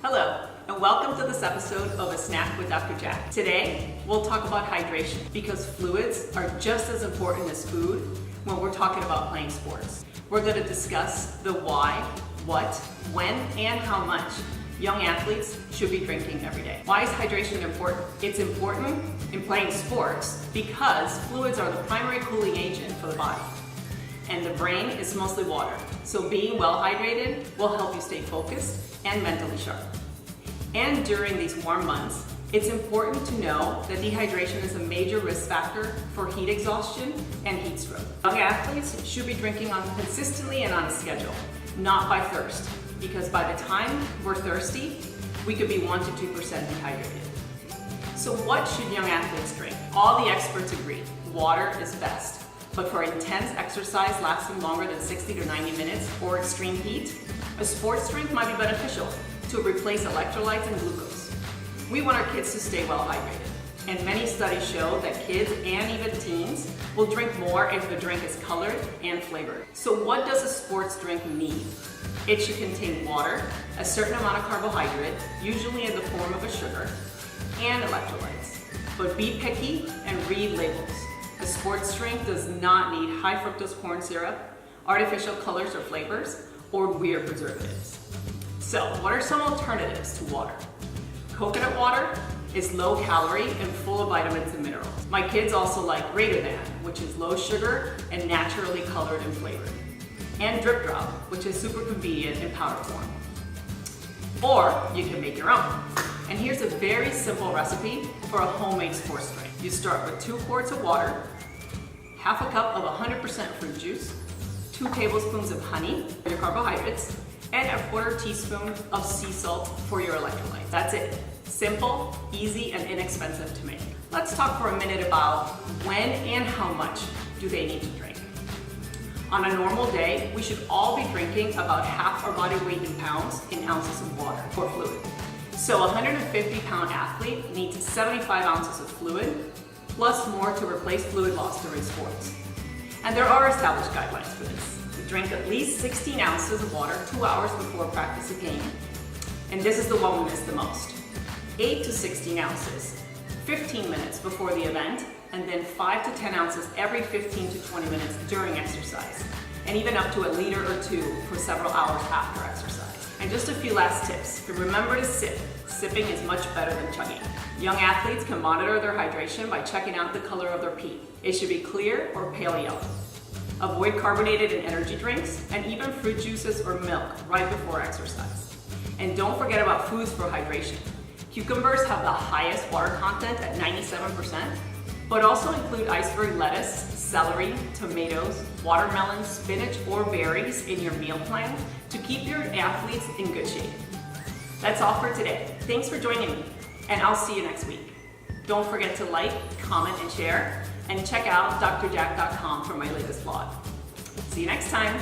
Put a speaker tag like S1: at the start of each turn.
S1: Hello, and welcome to this episode of A Snack with Dr. Jack. Today, we'll talk about hydration because fluids are just as important as food when we're talking about playing sports. We're going to discuss the why, what, when, and how much young athletes should be drinking every day. Why is hydration important? It's important in playing sports because fluids are the primary cooling agent for the body. And the brain is mostly water. So being well hydrated will help you stay focused and mentally sharp. And during these warm months, it's important to know that dehydration is a major risk factor for heat exhaustion and heat stroke. Young athletes should be drinking consistently and on a schedule, not by thirst, because by the time we're thirsty, we could be 1 to 2% dehydrated. So what should young athletes drink? All the experts agree, water is best. But for intense exercise lasting longer than 60 to 90 minutes or extreme heat, a sports drink might be beneficial to replace electrolytes and glucose. We want our kids to stay well hydrated, and many studies show that kids and even teens will drink more if the drink is colored and flavored. So what does a sports drink need? It should contain water, a certain amount of carbohydrate, usually in the form of a sugar, and electrolytes. But be picky and read labels. A sports drink does not need high fructose corn syrup, artificial colors or flavors, or weird preservatives. So, what are some alternatives to water? Coconut water is low calorie and full of vitamins and minerals. My kids also like Greater Than, which is low sugar and naturally colored and flavored. And Drip Drop, which is super convenient in powder form. Or you can make your own. And here's a very simple recipe for a homemade sports drink. You start with 2 quarts of water, half a cup of 100% fruit juice, 2 tablespoons of honey for your carbohydrates, and a 1/4 teaspoon of sea salt for your electrolytes. That's it. Simple, easy, and inexpensive to make. Let's talk for a minute about when and how much do they need to drink. On a normal day, we should all be drinking about half our body weight in pounds in ounces of water or fluid. So a 150-pound athlete needs 75 ounces of fluid, plus more to replace fluid loss during sports. And there are established guidelines for this. Drink at least 16 ounces of water 2 hours before practice a game. And this is the one we miss the most. 8 to 16 ounces, 15 minutes before the event, and then 5 to 10 ounces every 15 to 20 minutes during exercise, and even up to 1 liter or 2 for several hours after exercise. And just a few last tips. Remember to sip. Sipping is much better than chugging. Young athletes can monitor their hydration by checking out the color of their pee. It should be clear or pale yellow. Avoid carbonated and energy drinks, and even fruit juices or milk right before exercise. And don't forget about foods for hydration. Cucumbers have the highest water content at 97%, but also include iceberg lettuce, celery, tomatoes, watermelon, spinach, or berries in your meal plan to keep your athletes in good shape. That's all for today. Thanks for joining me, and I'll see you next week. Don't forget to like, comment, and share, and check out DoctorJacq.com for my latest blog. See you next time.